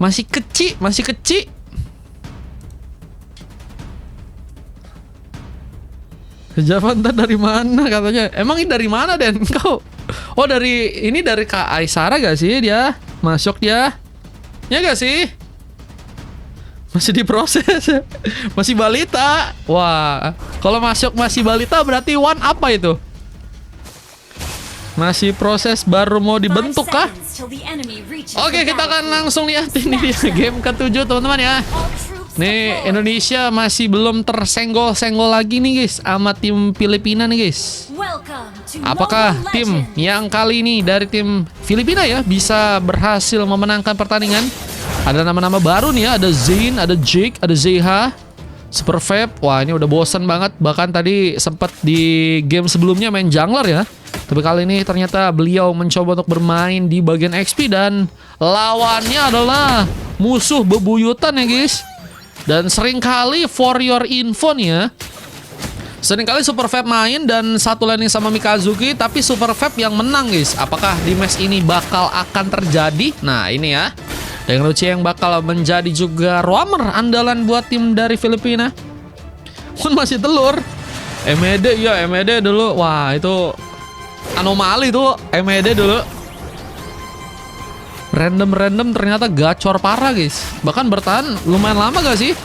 masih kecil. Javanta dari mana katanya? Emang ini dari mana Den? Kau? Oh ini dari Kak Aisara gak sih dia? Masuk dia? Ya gak sih? Masih diproses. Masih balita. Wah, kalau masuk masih balita berarti one apa itu? Masih proses baru mau dibentuk kah? Oke, kita akan langsung lihat ini dia game ke-7 teman-teman ya. Nih Indonesia masih belum tersenggol-senggol lagi nih guys sama tim Filipina nih guys. Apakah tim yang kali ini dari tim Filipina ya bisa berhasil memenangkan pertandingan? Ada nama-nama baru nih ya, ada Zain, ada Jake, ada ZH, Super Fab. Wah ini udah bosan banget, bahkan tadi sempat di game sebelumnya main jungler ya. Tapi kali ini ternyata beliau mencoba untuk bermain di bagian XP dan lawannya adalah musuh bebuyutan ya guys. Dan seringkali for your info nih ya, seringkali Super Fab main dan satu landing sama Mikazuki, tapi Super Fab yang menang guys. Apakah di match ini bakal akan terjadi? Nah ini ya, yang lucu yang bakal menjadi juga roamer andalan buat tim dari Filipina. Pun masih telur MED ya, MED dulu. Wah itu anomali tuh MED dulu. Random ternyata gacor parah guys. Bahkan bertahan lumayan lama gak sih?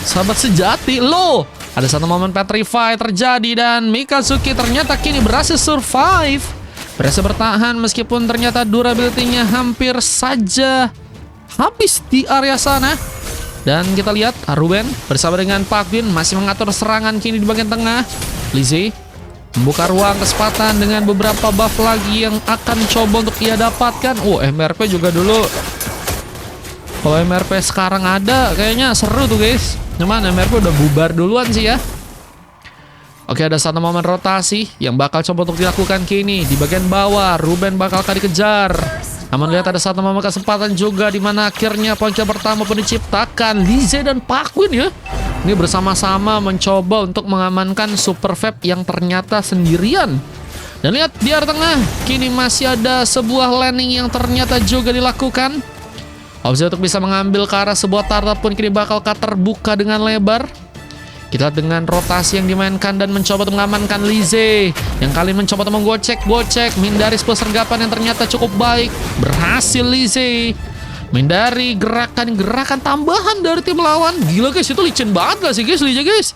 Sahabat sejati loh. Ada satu momen petrify terjadi dan Mikazuki ternyata kini berhasil survive. Berhasil bertahan meskipun ternyata durability-nya hampir saja habis di area sana. Dan kita lihat Ruben bersama dengan Park Bin masih mengatur serangan kini di bagian tengah. Lizzie membuka ruang kesempatan dengan beberapa buff lagi yang akan coba untuk ia dapatkan. MRP juga dulu. Kalau MRP sekarang ada kayaknya seru tuh guys. Cuman MRP udah bubar duluan sih ya. Oke, ada satu momen rotasi yang bakal coba untuk dilakukan kini. Di bagian bawah Ruben bakal dikejar. Namun lihat ada satu momen kesempatan juga di mana akhirnya poin pertama pun diciptakan. Lizzie dan Park Bin ya. Ini bersama-sama mencoba untuk mengamankan Super Fab yang ternyata sendirian. Dan lihat di area tengah, kini masih ada sebuah landing yang ternyata juga dilakukan. Opsi untuk bisa mengambil ke arah sebuah turret pun kini bakal terbuka dengan lebar. Kita dengan rotasi yang dimainkan dan mencoba untuk mengamankan Lizzie, yang kali mencoba untuk menggocek, menghindari sebuah sergapan yang ternyata cukup baik. Berhasil Lizzie menghindari gerakan tambahan dari tim lawan. Gila guys, itu licin banget gak sih guys, Lizzie guys.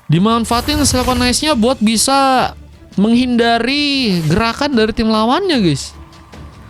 Dimanfaatin Selkonise-nya buat bisa menghindari gerakan dari tim lawannya guys.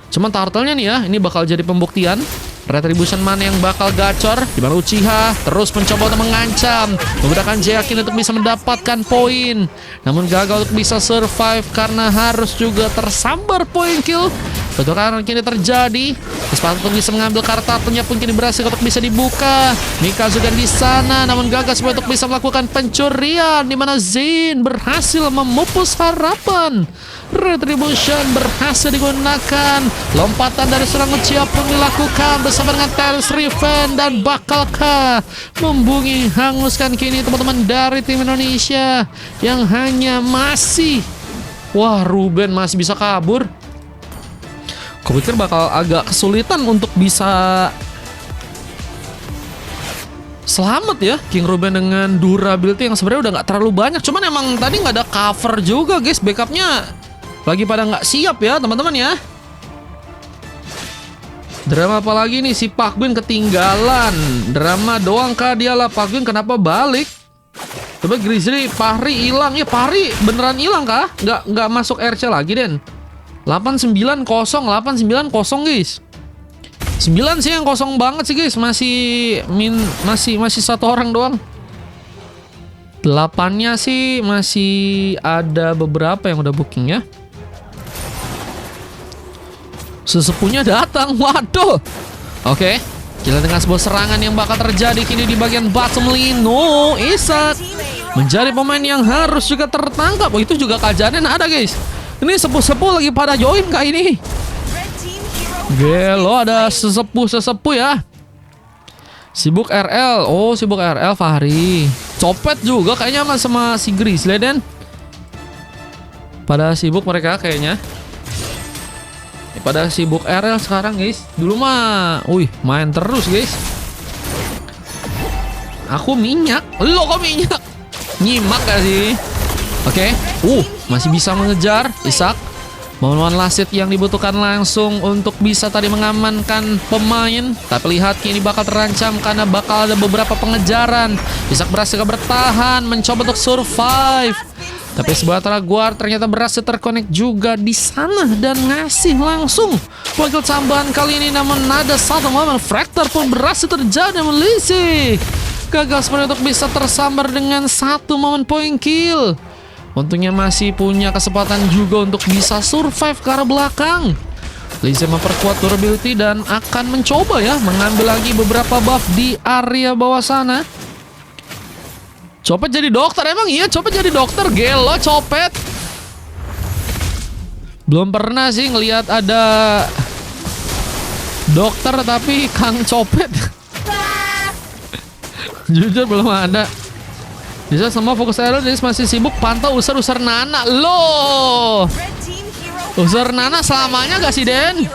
Cuman turtle-nya nih ya, ini bakal jadi pembuktian Retribution mana yang bakal gacor, di mana Uchiha terus mencoba untuk mengancam menggunakan Jayakin untuk bisa mendapatkan poin, namun gagal untuk bisa survive karena harus juga tersambar poin kill. Benturan kini terjadi, kesempatan untuk bisa mengambil kartanya pun kini berhasil untuk bisa dibuka. Mikazuki di sana, namun gagal untuk bisa melakukan pencurian, di mana Zain berhasil memupus harapan. Retribution berhasil digunakan. Lompatan dari seorang Uchiha pun dilakukan bersama dengan Tails Riven, dan bakalkah membungi hanguskan kini teman-teman dari tim Indonesia yang hanya masih. Wah, Ruben masih bisa kabur. Kupikir bakal agak kesulitan untuk bisa selamat ya King Ruben dengan durability yang sebenarnya udah nggak terlalu banyak. Cuman emang tadi nggak ada cover juga guys, backupnya lagi pada nggak siap ya teman-teman ya. Drama apa lagi nih, si Park Bin ketinggalan. Drama doang kah dia lah. Park Bin kenapa balik? Coba Grizzly, Pahri hilang ya. Pahri beneran hilang kah? Nggak masuk RC lagi Den. 890 guys. 9 sih yang kosong banget sih guys. Masih satu orang doang. 8-nya sih masih ada beberapa yang udah booking ya. Sesepuhnya datang. Waduh. Oke, kita dengan sebuah serangan yang bakal terjadi kini di bagian bottom lane. No, Isak menjadi pemain yang harus juga tertangkap. Oh, itu juga kajanen ada guys. Ini sepuh-sepuh lagi pada join kah ini? Gelo, ada sesepuh ya. Sibuk RL. Oh, sibuk RL Fahri. Copet juga kayaknya sama si Grizzly Den. Pada sibuk mereka kayaknya. Pada sibuk RL sekarang guys. Dulu mah, main terus guys. Aku minyak. Lo kok minyak? Nyimak gak sih? Oke. Masih bisa mengejar Isak. Momen Lasit yang dibutuhkan langsung untuk bisa tadi mengamankan pemain. Tapi lihat kini bakal terancam karena bakal ada beberapa pengejaran. Isak berhasil bertahan, mencoba untuk survive. Tapi sebuah Traguar ternyata berhasil terkonek juga di sana dan ngasih langsung poin kill tambahan kali ini. Namun ada satu momen Fractor pun berhasil terjadi, namun Lizzie gagal sebenarnya untuk bisa tersambar dengan satu momen poin kill. Untungnya masih punya kesempatan juga untuk bisa survive ke arah belakang. Lizzie memperkuat durability dan akan mencoba ya mengambil lagi beberapa buff di area bawah sana. Copet jadi dokter, emang iya Copet jadi dokter? Gelo Copet. Belum pernah sih ngelihat ada dokter tapi Kang Copet. Jujur belum ada. Bisa semua fokus aero, jadi masih sibuk pantau usar Nana. Loh, usar Nana selamanya gak sih Den?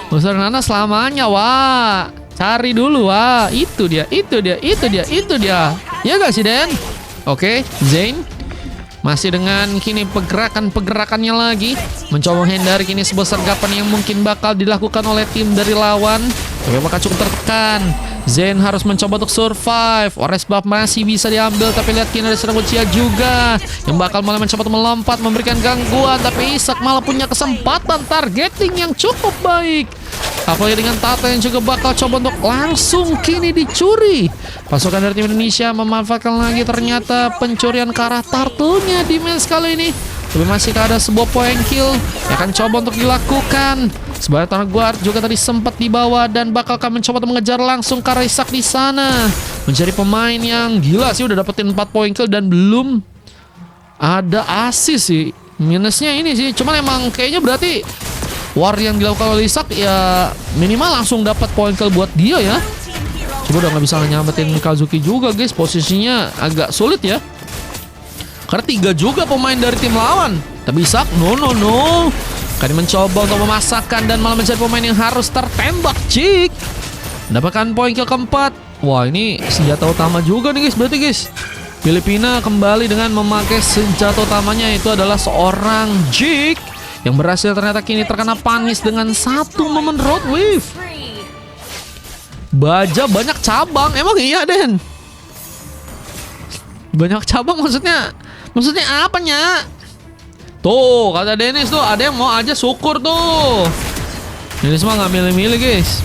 Usar Nana selamanya, wah. Cari dulu, wah. Itu dia. Ya gak sih Den? Oke, Zain masih dengan kini pergerakannya lagi, mencoba menghindari kini sebuah sergapan yang mungkin bakal dilakukan oleh tim dari lawan. Tapi bakal cukup tertekan. Zain harus mencoba untuk survive. Ores buff masih bisa diambil, tapi lihat kini ada serang Uchiha juga yang bakal malah mencoba untuk melompat memberikan gangguan. Tapi Isak malah punya kesempatan targeting yang cukup baik. Apalagi dengan Tata yang juga bakal coba untuk langsung kini dicuri. Pasukan dari tim Indonesia memanfaatkan lagi ternyata pencurian ke arah Tartunya di match kali ini. Tapi masih ada sebuah point kill yang akan coba untuk dilakukan. Sebagai Traguar juga tadi sempat dibawa dan bakal akan mencoba untuk mengejar langsung ke arah Isak di sana. Menjadi pemain yang gila sih, udah dapetin 4 point kill dan belum ada assist sih. Minusnya ini sih, cuman emang kayaknya berarti war yang dilakukan oleh Isak ya minimal langsung dapat point kill buat dia ya. Coba udah nggak bisa nyampetin Kazuki juga guys, posisinya agak sulit ya. Karena 3 juga pemain dari tim lawan. Tapi Isak, no. Kali mencoba untuk memasakkan dan malah menjadi pemain yang harus tertembak. Cik mendapatkan poin kill keempat. Wah, ini senjata utama juga nih guys. Berarti guys, Filipina kembali dengan memakai senjata utamanya, itu adalah seorang Jik yang berhasil ternyata kini terkena panis dengan satu momen road wave. Baja banyak cabang. Emang iya Den? Banyak cabang maksudnya apanya? Tuh kata Dennis tuh ada yang mau aja syukur tuh. Dennis mah nggak milih-milih guys.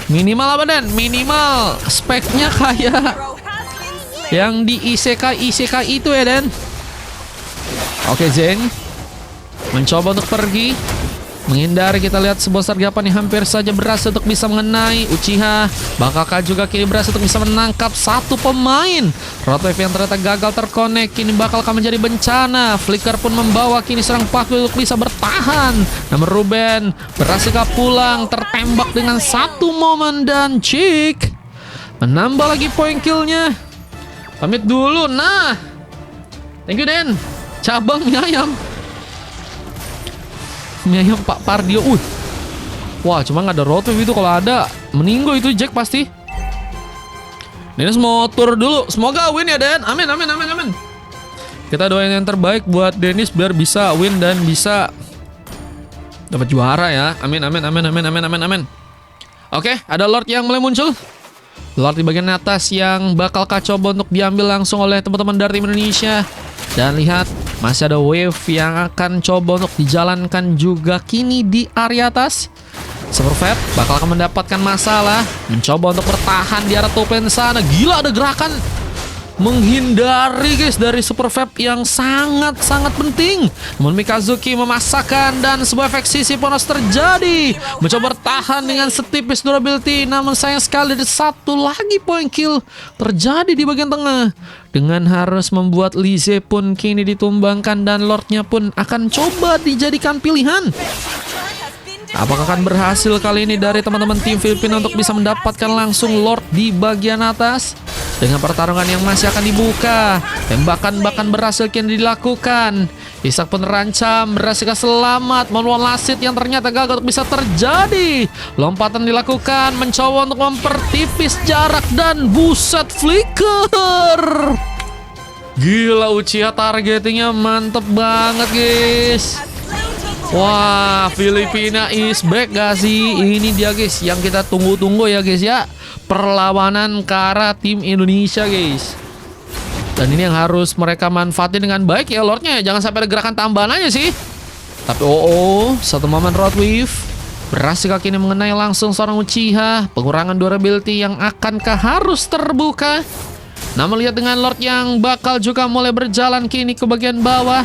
Minimal apa Den? Minimal speknya kayak yang di isekai itu ya Den. Oke, Zen mencoba untuk pergi, menghindari. Kita lihat sebuah sergapan yang hampir saja berhasil untuk bisa mengenai Uchiha. Bakankah juga kini berhasil untuk bisa menangkap satu pemain. Rotwave yang ternyata gagal terkonek kini bakal akan menjadi bencana. Flicker pun membawa kini serang Paku untuk bisa bertahan. Namun Ruben berhasil pulang, tertembak dengan satu momen dan Cik menambah lagi poin killnya. Pamit dulu. Nah, thank you Den. Cabang mie ayam Pak Pardio. Wah, cuma nggak ada Rotwave itu. Kalau ada meninggo itu Jack pasti. Dennis mau tur dulu. Semoga win ya Den. Amin. Kita doain yang terbaik buat Dennis biar bisa win dan bisa dapat juara ya. Amin. Oke, ada Lord yang mulai muncul. Lord di bagian atas yang bakal coba untuk diambil langsung oleh teman-teman dari tim Indonesia. Dan lihat, masih ada wave yang akan coba untuk dijalankan juga kini di area atas. Superfab bakal akan mendapatkan masalah, mencoba untuk bertahan di arah top lane sana. Gila, ada gerakan menghindari guys dari Superfab yang sangat penting. Namun Mikazuki memasakkan dan sebuah efek sisi bonus terjadi. Mencoba bertahan dengan setipis durability, namun sayang sekali ada satu lagi point kill terjadi di bagian tengah. Dengan harus membuat Lizzie pun kini ditumbangkan dan Lordnya pun akan coba dijadikan pilihan. Apakah akan berhasil kali ini dari teman-teman tim Filipina untuk bisa mendapatkan langsung Lord di bagian atas? Dengan pertarungan yang masih akan dibuka, tembakan bahkan berhasil kini dilakukan. Isak pun terancam, berhasil selamat. Manual Lasit yang ternyata gagal untuk bisa terjadi. Lompatan dilakukan, mencoba untuk mempertipis jarak dan buset flicker. Gila, Uchiha targetingnya mantep banget guys. Wah, Filipina is back gak sih? Ini dia guys yang kita tunggu-tunggu ya guys ya. Perlawanan ke arah tim Indonesia guys. Dan ini yang harus mereka manfaatin dengan baik ya Lordnya. Jangan sampai ada gerakan tambahan aja sih. Tapi satu momen Road Wave berhasil kaki ini mengenai langsung seorang Uchiha. Pengurangan durability yang akankah harus terbuka. Namun lihat dengan Lord yang bakal juga mulai berjalan kini ke bagian bawah.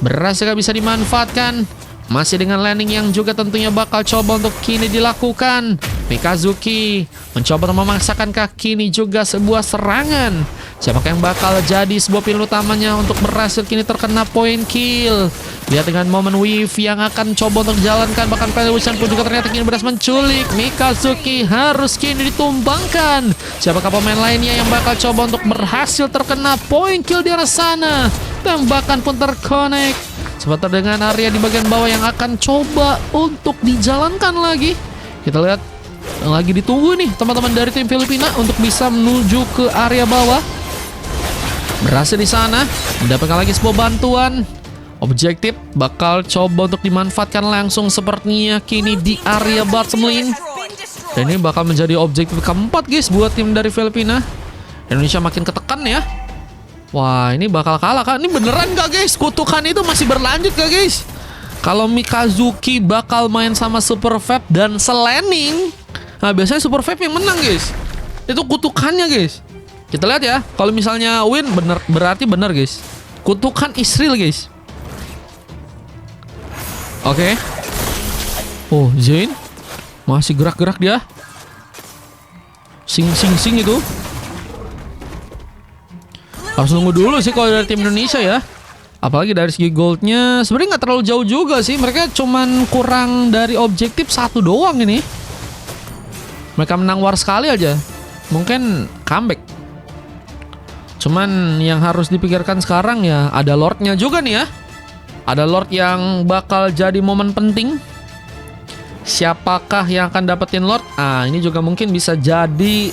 Berhasil bisa dimanfaatkan. Masih dengan landing yang juga tentunya bakal coba untuk kini dilakukan. Mikazuki mencoba memaksakan kaki ini juga sebuah serangan. Siapakah yang bakal jadi sebuah pilihan utamanya untuk berhasil kini terkena point kill. Lihat dengan momen Weave yang akan coba untuk jalankan. Bahkan Pelusian pun juga ternyata kini berhasil menculik. Mikazuki harus kini ditumbangkan. Siapakah pemain lainnya yang bakal coba untuk berhasil terkena point kill di arah sana. Tembakan pun terkonek. Sebentar dengan area di bagian bawah yang akan coba untuk dijalankan lagi. Kita lihat lagi ditunggu nih teman-teman dari tim Filipina untuk bisa menuju ke area bawah. Berhasil di sana, mendapatkan lagi sebuah bantuan. Objektif bakal coba untuk dimanfaatkan langsung sepertinya kini di area bottom lane. Dan ini bakal menjadi objektif keempat guys buat tim dari Filipina. Indonesia makin ketekan ya. Wah, ini bakal kalah kan? Ini beneran gak guys? Kutukan itu masih berlanjut gak guys? Kalau Mikazuki bakal main sama Super Vape dan Selaning, nah biasanya Super Vape yang menang guys. Itu kutukannya guys. Kita lihat ya. Kalau misalnya win bener, berarti bener guys. Kutukan Israel guys. Oke. Oh, Zain masih gerak-gerak dia. Sing itu. Harus nunggu dulu sih kalau dari tim Indonesia ya. Apalagi dari segi goldnya sebenarnya nggak terlalu jauh juga sih. Mereka cuman kurang dari objektif satu doang ini. Mereka menang war sekali aja. Mungkin comeback. Cuman yang harus dipikirkan sekarang ya ada Lordnya juga nih ya. Ada Lord yang bakal jadi momen penting. Siapakah yang akan dapetin Lord? Ah, ini juga mungkin bisa jadi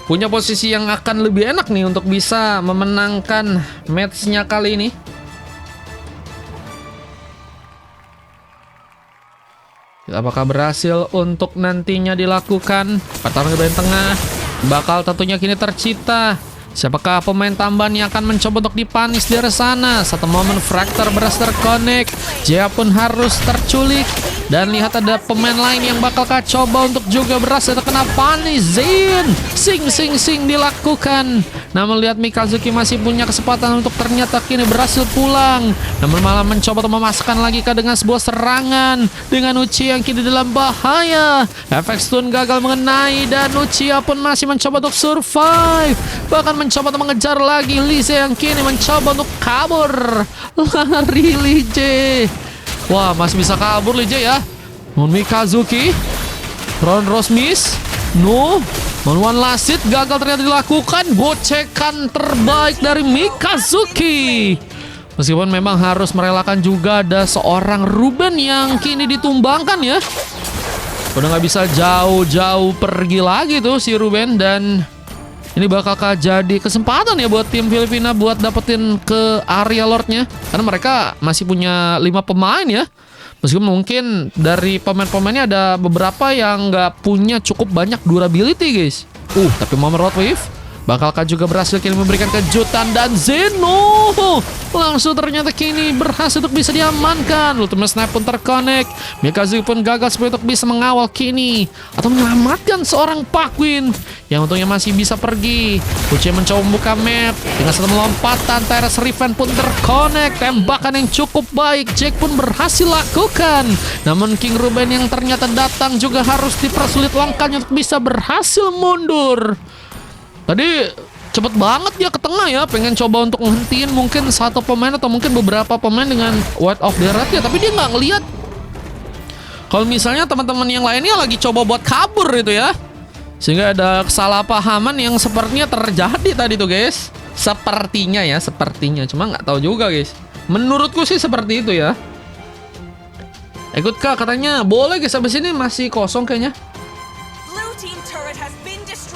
punya posisi yang akan lebih enak nih untuk bisa memenangkan matchnya kali ini. Apakah berhasil untuk nantinya dilakukan? Pertarungan di bagian tengah bakal tentunya kini tercipta. Siapakah pemain tambahan yang akan mencoba untuk dipanis dari sana? Satu momen Fractor berhasil terconnect. Jaya pun harus terculik. Dan lihat ada pemain lain yang bakal coba untuk juga berhasil terkena panis. Zain sing dilakukan. Namun lihat Mikazuki masih punya kesempatan untuk ternyata kini berhasil pulang. Namun malah mencoba untuk memasukkan lagi dengan sebuah serangan dengan Uchiha yang kini dalam bahaya. Efek stun gagal mengenai dan Uchiha pun masih mencoba untuk survive. Bahkan mencoba untuk mengejar lagi Lise yang kini mencoba untuk kabur. Lari Lise. Wah, masih bisa kabur Lije ya. Mikazuki, Ron Rosmis, no, Manuan Lasit gagal ternyata dilakukan. Gocekan terbaik dari Mikazuki. Meskipun memang harus merelakan juga ada seorang Ruben yang kini ditumbangkan ya. Udah nggak bisa jauh-jauh pergi lagi tuh si Ruben. Dan ini bakal jadi kesempatan ya buat tim Filipina buat dapetin ke area Lordnya. Karena mereka masih punya 5 pemain ya. Meskipun mungkin dari pemain-pemainnya ada beberapa yang nggak punya cukup banyak durability guys. Tapi momen Road Wave bakalkah juga berhasil kini memberikan kejutan. Dan Zeno langsung ternyata kini berhasil untuk bisa diamankan. Ultimate Snap pun terconnect. Mikazuki pun gagal seperti untuk bisa mengawal kini atau menyelamatkan seorang Pakwin yang untungnya masih bisa pergi. Uchiha mencoba membuka map dengan satu lompatan. Teres Riven pun terconnect. Tembakan yang cukup baik Jack pun berhasil lakukan. Namun King Ruben yang ternyata datang juga harus dipersulit langkahnya untuk bisa berhasil mundur. Tadi cepet banget dia ke tengah ya. Pengen coba untuk ngehentiin mungkin satu pemain atau mungkin beberapa pemain dengan White of the Red ya. Tapi dia nggak ngelihat kalau misalnya teman-teman yang lainnya lagi coba buat kabur itu ya. Sehingga ada kesalahpahaman yang sepertinya terjadi tadi tuh guys. Sepertinya ya, sepertinya. Cuma nggak tahu juga guys. Menurutku sih seperti itu ya. Ikut kak katanya boleh guys, habis ini masih kosong kayaknya.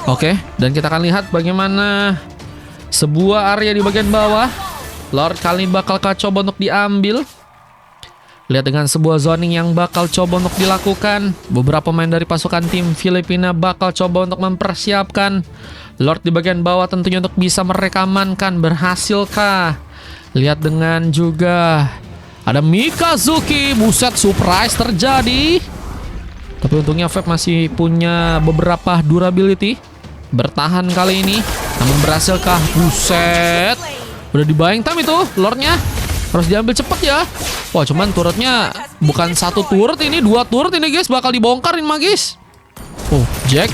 Oke, dan kita akan lihat bagaimana sebuah area di bagian bawah. Lord kali ini bakal coba untuk diambil. Lihat dengan sebuah zoning yang bakal coba untuk dilakukan. Beberapa pemain dari pasukan tim Filipina bakal coba untuk mempersiapkan. Lord di bagian bawah tentunya untuk bisa mereka amankan. Berhasilkah? Lihat dengan juga ada Mikazuki, buset, surprise terjadi. Tapi untungnya Feb masih punya beberapa durability. Bertahan kali ini. Namun berhasilkah? Buset. Udah dibayang tam itu Lordnya. Harus diambil cepet ya. Wah, cuman turretnya bukan satu turret ini, 2 turret ini guys. Bakal dibongkarin magis. Oh, Jack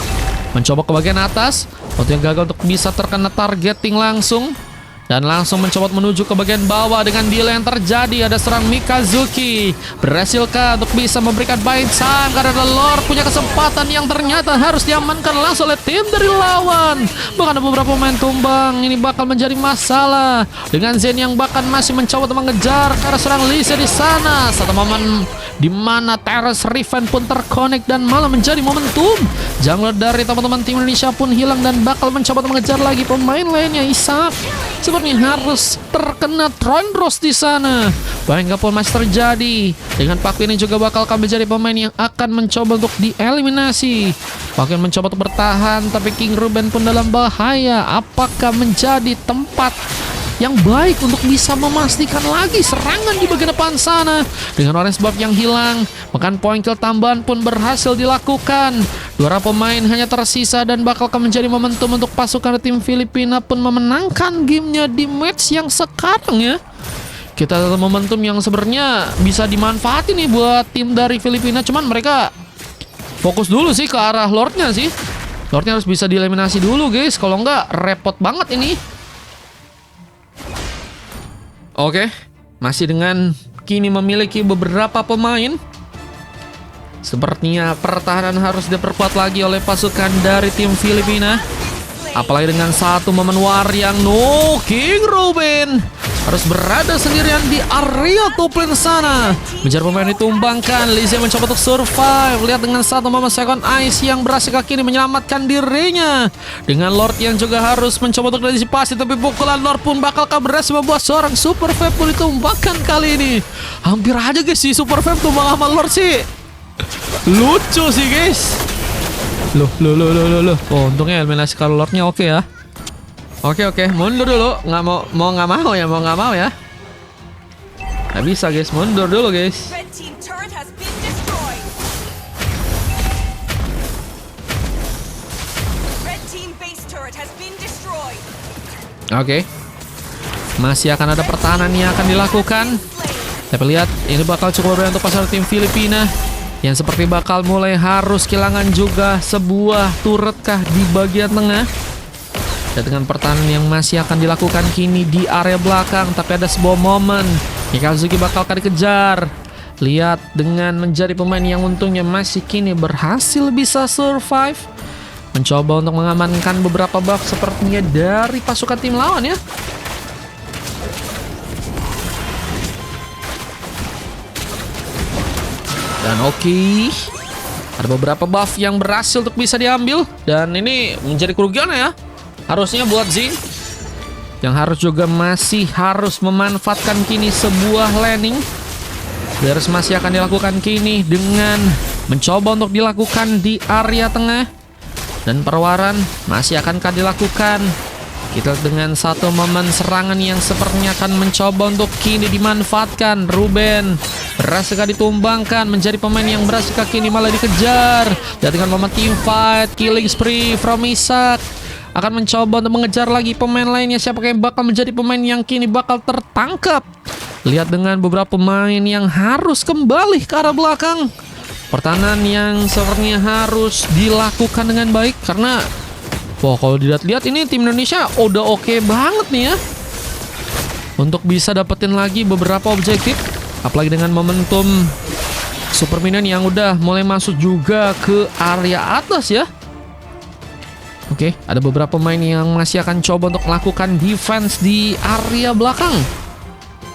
mencoba ke bagian atas. Waktu yang gagal untuk bisa terkena targeting langsung. Dan langsung mencoba menuju ke bagian bawah. Dengan delay yang terjadi, ada serang Mikazuki. Berhasilkah untuk bisa memberikan bite time? Karena Lord punya kesempatan yang ternyata harus diamankan langsung oleh tim dari lawan. Bahkan ada beberapa pemain tumbang. Ini bakal menjadi masalah. Dengan Zen yang bahkan masih mencoba untuk mengejar karena serang Lisa di sana. Satu momen di mana Terrace Riven pun terkonek dan malah menjadi momentum. Jungler dari teman-teman tim Indonesia pun hilang dan bakal mencoba untuk mengejar lagi pemain lainnya. Isak sepertinya harus terkena Trondros di sana. Bahkan pun masih terjadi. Dengan Paku ini juga bakal menjadi pemain yang akan mencoba untuk dieliminasi. Paku mencoba untuk bertahan, tapi King Ruben pun dalam bahaya. Apakah menjadi tempat yang baik untuk bisa memastikan lagi serangan di bagian depan sana? Dengan orange buff yang hilang, bahkan point kill tambahan pun berhasil dilakukan. 2 pemain hanya tersisa dan bakal menjadi momentum untuk pasukan tim Filipina pun memenangkan gamenya di match yang sekarang ya. Kita ada momentum yang sebenarnya bisa dimanfaatin nih buat tim dari Filipina. Cuman mereka fokus dulu sih ke arah Lordnya sih. Lordnya harus bisa dieliminasi dulu guys. Kalau nggak repot banget ini. Oke, masih dengan kini memiliki beberapa pemain. Sepertinya pertahanan harus diperkuat lagi oleh pasukan dari tim Filipina. Apalagi dengan satu momen war yang King Ruben harus berada sendirian di area top lane sana. Menjadi pemain ditumbangkan. Lizzie mencoba untuk survive. Lihat dengan satu momen second ice yang berhasil kini menyelamatkan dirinya. Dengan Lord yang juga harus mencoba untuk antisipasi, tapi pukulan Lord pun bakal berhasil membuat seorang Super Fab pun ditumbangkan kali ini. Hampir aja guys si Super Fab tumbang sama Lord sih. Lucu sih guys. Loh. Oh, untungnya eliminasi kalau Lordnya oke ya. Oke, mundur dulu. Nggak mau ya. Nggak bisa guys, mundur dulu guys. Oke. Masih akan ada pertahanan yang akan dilakukan. Tapi lihat, ini bakal cukup berbahaya untuk pasar tim Filipina. Yang seperti bakal mulai harus kehilangan juga sebuah turret kah di bagian tengah. Dan dengan pertahanan yang masih akan dilakukan kini di area belakang. Tapi ada sebuah momen Mikazuki bakal dikejar. Lihat dengan menjadi pemain yang untungnya masih kini berhasil bisa survive. Mencoba untuk mengamankan beberapa buff sepertinya dari pasukan tim lawan ya. Dan oke, ada beberapa buff yang berhasil untuk bisa diambil. Dan ini menjadi kerugian ya. Harusnya buat Zing, yang harus juga masih harus memanfaatkan kini sebuah landing. Beres masih akan dilakukan kini dengan mencoba untuk dilakukan di area tengah. Dan perwaran masih akankah dilakukan. Kita dengan satu momen serangan yang sepertinya akan mencoba untuk kini dimanfaatkan. Ruben berhasil ditumbangkan, menjadi pemain yang berhasil kini malah dikejar. Dan dengan momen team fight, killing spree from Isak akan mencoba untuk mengejar lagi pemain lainnya. Siapa yang bakal menjadi pemain yang kini bakal tertangkap. Lihat dengan beberapa pemain yang harus kembali ke arah belakang. Pertahanan yang sepertinya harus dilakukan dengan baik. Karena wah, kalau dilihat-lihat ini tim Indonesia udah oke banget nih ya. Untuk bisa dapetin lagi beberapa objektif. Apalagi dengan momentum Super Minion yang udah mulai masuk juga ke area atas ya. Oke, ada beberapa pemain yang masih akan coba untuk melakukan defense di area belakang.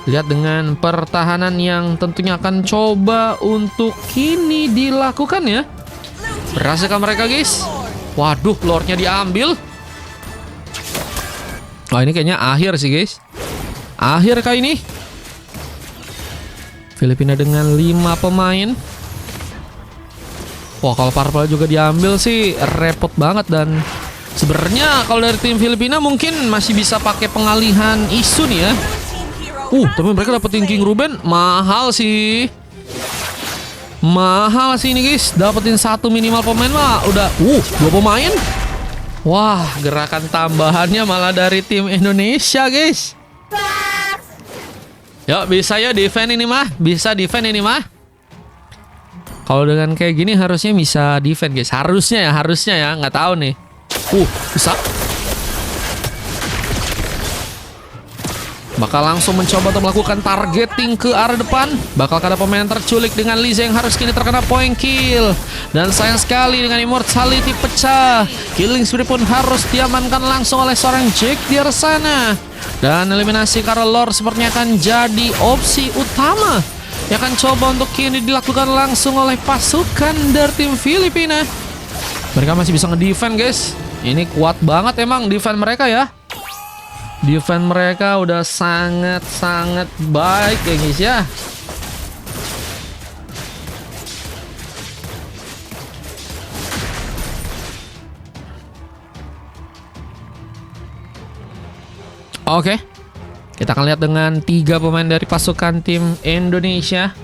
Lihat dengan pertahanan yang tentunya akan coba untuk kini dilakukan ya. Berhasilkah mereka guys? Waduh, lordnya diambil. Oh, ini kayaknya akhir sih guys. Akhir kali ini. Filipina dengan 5 pemain. Wah, kalau Purple juga diambil sih repot banget. Dan sebenarnya kalau dari tim Filipina mungkin masih bisa pakai pengalihan isu nih ya. Tapi mereka dapetin King Ruben. Mahal sih. Mahal sih ini guys. Dapetin 1 minimal pemain mah udah 2 pemain. Wah, gerakan tambahannya malah dari tim Indonesia guys. Yuk, bisa ya defend ini mah. Bisa defend ini mah. Kalau dengan kayak gini harusnya bisa defend guys. Harusnya ya, nggak tahu nih. Bisa. Bakal langsung mencoba untuk melakukan targeting ke arah depan. Bakal ada pemain terculik dengan Liza yang harus kini terkena point kill. Dan sayang sekali dengan Immortality pecah. Killing spree pun harus diamankan langsung oleh seorang Jack di arah sana. Dan eliminasi karena Lord sepertinya akan jadi opsi utama yang akan coba untuk kini dilakukan langsung oleh pasukan dari tim Filipina. Mereka masih bisa ngedefend guys. Ini kuat banget emang defend mereka ya. Defense mereka udah sangat-sangat baik ya guys ya. Oke. Kita akan lihat dengan 3 pemain dari pasukan tim Indonesia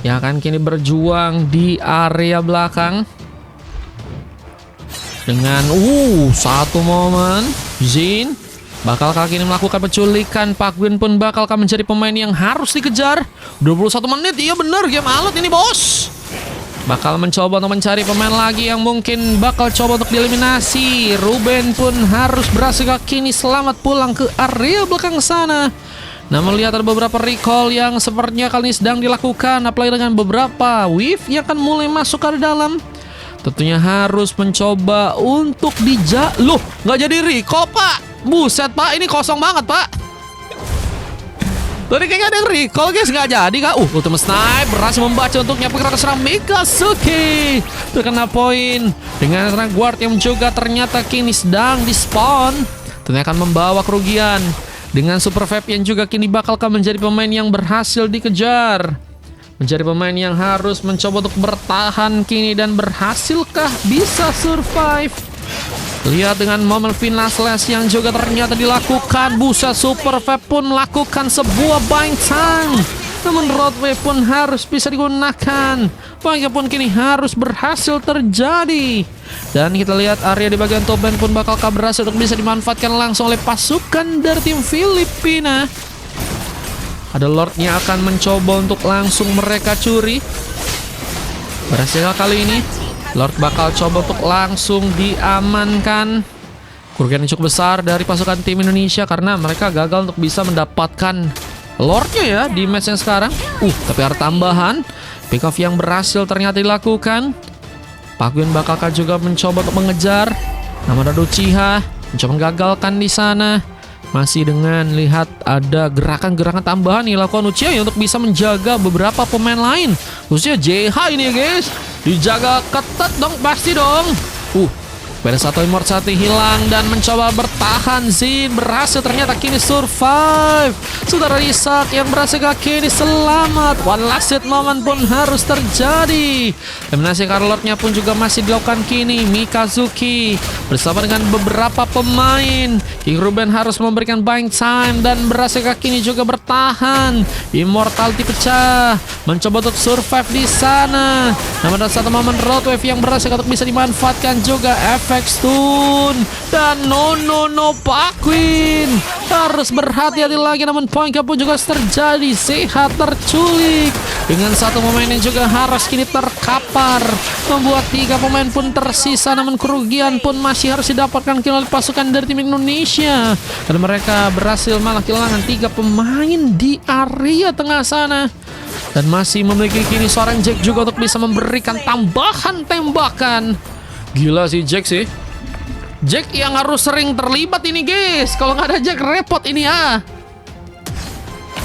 yang akan kini berjuang di area belakang. Dengan satu momen Zin bakal kali ini melakukan penculikan. Pak Win pun bakal menjadi pemain yang harus dikejar. 21 menit, iya bener, game alot ini bos. Bakal mencoba untuk mencari pemain lagi yang mungkin bakal coba untuk dieliminasi. Ruben pun harus berhasil kini selamat pulang ke area belakang sana. Namun lihat ada beberapa recall yang sepertinya kali ini sedang dilakukan. Apalagi dengan beberapa wave yang akan mulai masuk ke dalam. Tentunya harus mencoba untuk Loh, nggak jadi recall pak. Buset pak, ini kosong banget pak. Tadi kayaknya ada yang recall guys, nggak jadi kak. Ultimate Snipe berhasil membaca untuk nyapu ke serang Mikazuki. Terkena poin dengan serang guard yang juga ternyata kini sedang di spawn. Tentunya akan membawa kerugian. Dengan super vape yang juga kini bakal menjadi pemain yang berhasil dikejar. Menjadi pemain yang harus mencoba untuk bertahan kini. Dan berhasilkah bisa survive? Lihat dengan momen final slash yang juga ternyata dilakukan. Busa super vape pun melakukan sebuah buying time. Namun roadway pun harus bisa digunakan. Poinnya pun kini harus berhasil terjadi. Dan kita lihat area di bagian top lane pun bakal berhasil untuk bisa dimanfaatkan langsung oleh pasukan dari tim Filipina. Ada Lordnya akan mencoba untuk langsung mereka curi. Berhasil kali ini Lord bakal coba untuk langsung diamankan. Kerugian yang cukup besar dari pasukan tim Indonesia karena mereka gagal untuk bisa mendapatkan Lordnya ya di match yang sekarang. Tapi ada tambahan pick off yang berhasil ternyata dilakukan. Pak Gwyn bakalkah juga mencoba untuk mengejar. Namun ada Uchiha mencoba menggagalkan di sana. Masih dengan lihat ada gerakan-gerakan tambahan yang dilakukan Uchiha ya, untuk bisa menjaga beberapa pemain lain. Khususnya JH ini ya guys. Dijaga ketat dong, pasti dong. Pada satu Immortality hilang dan mencoba bertahan. Zin berhasil ternyata kini survive. Saudara Isak yang berhasil kini selamat. One last hit moment pun harus terjadi. Eliminasi Karlotnya pun juga masih dilakukan kini. Mikazuki bersama dengan beberapa pemain. King Ruben harus memberikan buying time dan berhasil kini juga bertahan. Immortality pecah. Mencoba untuk survive di sana. Namun ada satu momen roadwave yang berhasil untuk bisa dimanfaatkan juga. Efek stun dan no Pak Queen harus berhati-hati lagi. Namun poin pun juga terjadi. Sehat terculik dengan satu pemain yang juga harus kini terkapar, membuat 3 pemain pun tersisa. Namun kerugian pun masih harus didapatkan oleh pasukan dari tim Indonesia dan mereka berhasil malah kehilangan 3 pemain di area tengah sana. Dan masih memiliki kini seorang Jack juga untuk bisa memberikan tambahan tembakan. Gila sih Jack sih. Jack yang harus sering terlibat ini guys. Kalau nggak ada Jack repot ini ya.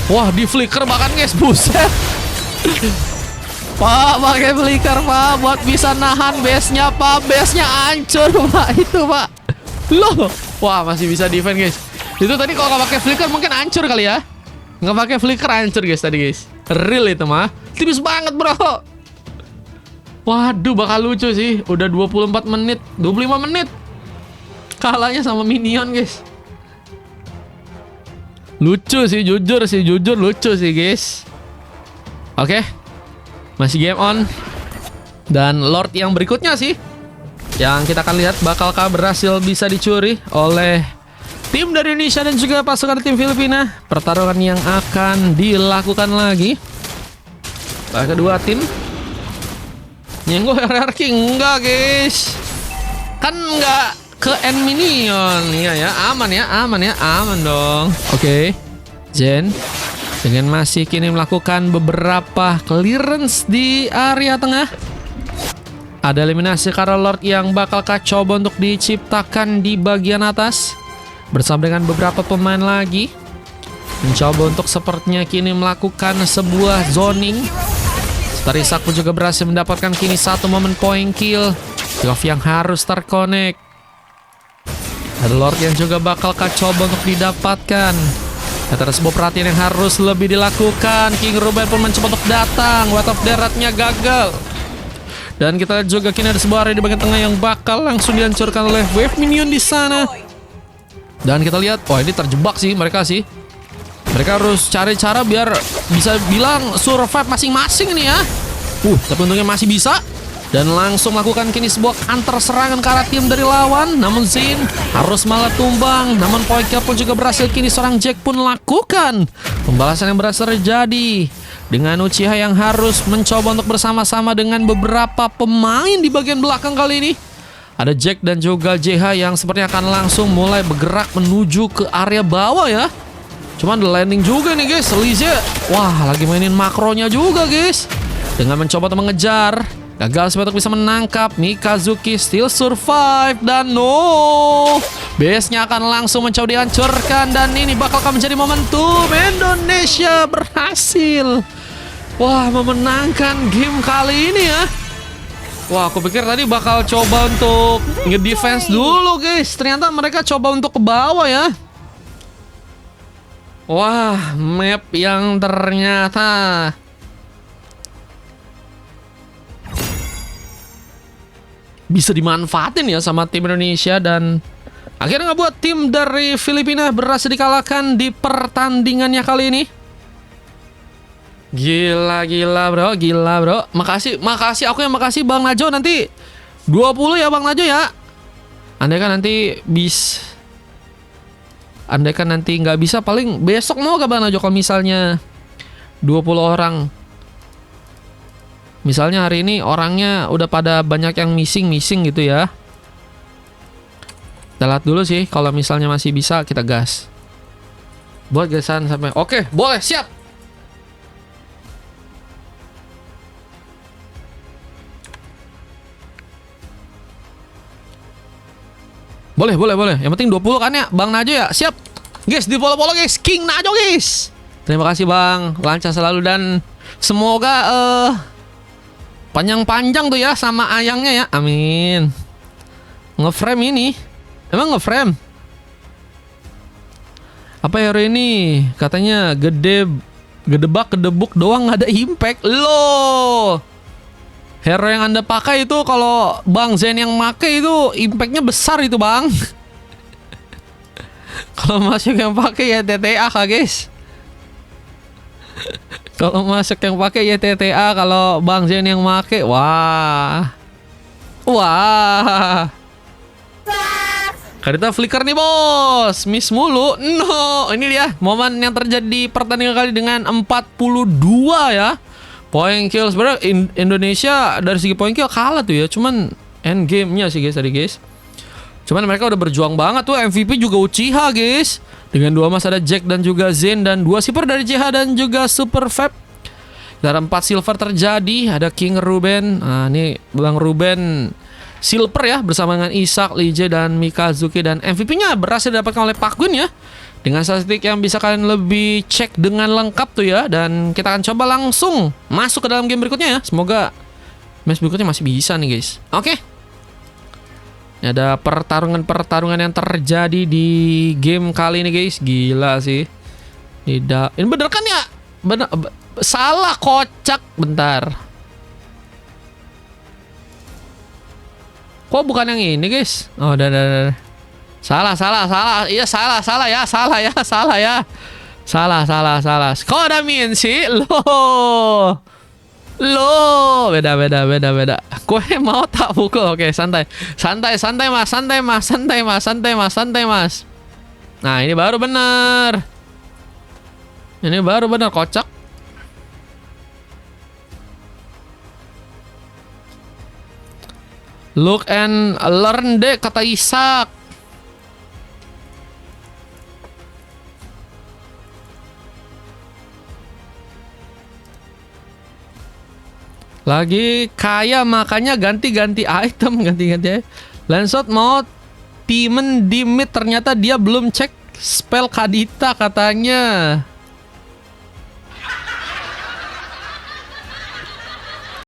Wah, di flicker bahkan guys, buset. Pak, pakai flicker Pak buat bisa nahan base-nya Pak. Base-nya hancur Pak, itu Pak. Loh, wah masih bisa defend guys. Itu tadi kalau nggak pakai flicker mungkin hancur kali ya. Nggak pakai flicker hancur guys tadi guys. Real itu mah. Tipis banget bro. Waduh, bakal lucu sih. Udah 24 menit, 25 menit. Kalahnya sama minion guys. Lucu sih, jujur lucu sih guys. Oke. Masih game on. Dan Lord yang berikutnya sih, yang kita akan lihat bakalkah berhasil bisa dicuri oleh tim dari Indonesia dan juga pasukan tim Filipina. Pertarungan yang akan dilakukan lagi. Kedua tim nyenggol RR King. Enggak guys, kan enggak ke end minion. Iya ya, aman dong. Oke. Zen dengan masih kini melakukan beberapa clearance di area tengah. Ada eliminasi karena Lord yang bakal coba untuk diciptakan di bagian atas bersama dengan beberapa pemain lagi. Mencoba untuk sepertinya kini melakukan sebuah zoning. Tarisak pun juga berhasil mendapatkan kini satu momen point kill. Love yang harus terkonek. Ada Lord yang juga bakal coba untuk didapatkan. Ada sebuah perhatian yang harus lebih dilakukan. King Ruben pun mencoba untuk datang. What of Daratnya gagal. Dan kita lihat juga kini ada sebuah area di bagian tengah yang bakal langsung dihancurkan oleh wave minion di sana. Dan kita lihat, wah ini terjebak sih mereka sih. Mereka harus cari cara biar bisa bilang survive masing-masing nih ya. Tapi untungnya masih bisa. Dan langsung melakukan kini sebuah counter serangan ke arah tim dari lawan. Namun Zin harus malah tumbang. Namun point kill pun juga berhasil kini seorang Jack pun lakukan. Pembalasan yang berhasil terjadi. Dengan Uchiha yang harus mencoba untuk bersama-sama dengan beberapa pemain di bagian belakang kali ini. Ada Jack dan juga JH yang sepertinya akan langsung mulai bergerak menuju ke area bawah ya. Cuman the landing juga nih guys. Lize, wah lagi mainin makronya juga guys. Dengan mencoba untuk mengejar, gagal untuk bisa menangkap. Mikazuki still survive. Dan no, base-nya akan langsung mencoba dihancurkan. Dan ini bakal menjadi momentum Indonesia berhasil. Wah, memenangkan game kali ini ya. Wah, aku pikir tadi bakal coba untuk nge-defense dulu guys. Ternyata mereka coba untuk ke bawah ya. Wah, map yang ternyata bisa dimanfaatin ya sama tim Indonesia. Dan akhirnya ngebuat tim dari Filipina berhasil dikalahkan di pertandingannya kali ini. Gila bro. Makasih aku yang makasih Bang Najo. Nanti 20 ya Bang Najo ya. Andaikan nanti nggak bisa, paling besok mau gak Bang Najo kalau misalnya 20 orang. Misalnya hari ini orangnya udah pada banyak yang missing gitu ya. Kita lihat dulu sih, kalau misalnya masih bisa kita gas. Buat gasan sampai oke, boleh, siap. Boleh. Yang penting 20 kan ya, Bang Najo ya. Siap. Guys, di follow guys. King Najo guys. Terima kasih Bang. Lancar selalu dan semoga panjang-panjang tuh ya sama ayangnya ya. Amin. Ngeframe ini. Emang ngeframe? Apa hero ini? Katanya gedebuk doang nggak ada impact. Loh. Hero yang Anda pakai itu kalau Bang Zen yang pakai itu impactnya besar itu Bang. Kalau masuk yang pakai ya TTA kah guys. Kalau masuk yang pakai ya TTA, kalau Bang Zen yang pakai wah. Karita flicker nih bos. Miss mulu. No, ini dia momen yang terjadi di pertandingan kali dengan 42 ya. Point kill sebenarnya Indonesia dari segi point kill kalah tuh ya. Cuman end game-nya sih guys tadi guys. Cuman mereka udah berjuang banget tuh. MVP juga Uchiha guys. Dengan 2 emas ada Jack dan juga Zen. Dan 2 silver dari JH dan juga Super Fab. Dan 4 silver terjadi. Ada King Ruben. Nah ini Bang Ruben silver ya, bersama dengan Isak, Lije, dan Mikazuki. Dan MVP-nya berhasil didapatkan oleh Pak Gun ya, dengan statistik yang bisa kalian lebih cek dengan lengkap tuh ya. Dan kita akan coba langsung masuk ke dalam game berikutnya ya. Semoga match berikutnya masih bisa nih guys. Oke. Ini ada pertarungan yang terjadi di game kali ini guys. Gila sih. Ini bener kan ya? Bener, salah, kocak. Bentar. Kok bukan yang ini guys? Oh, udah. Salah. Iya, salah ya. Salah. Kok ada min sih? Loh, beda. Gue mau tak pukul. Oke, santai mas. Nah, ini baru bener. Kocak. Look and learn deh, kata Isak. Lagi kaya makanya ganti-ganti item, ganti-ganti. Lancelot mau timen di mid, ternyata dia belum cek spell Kadita katanya.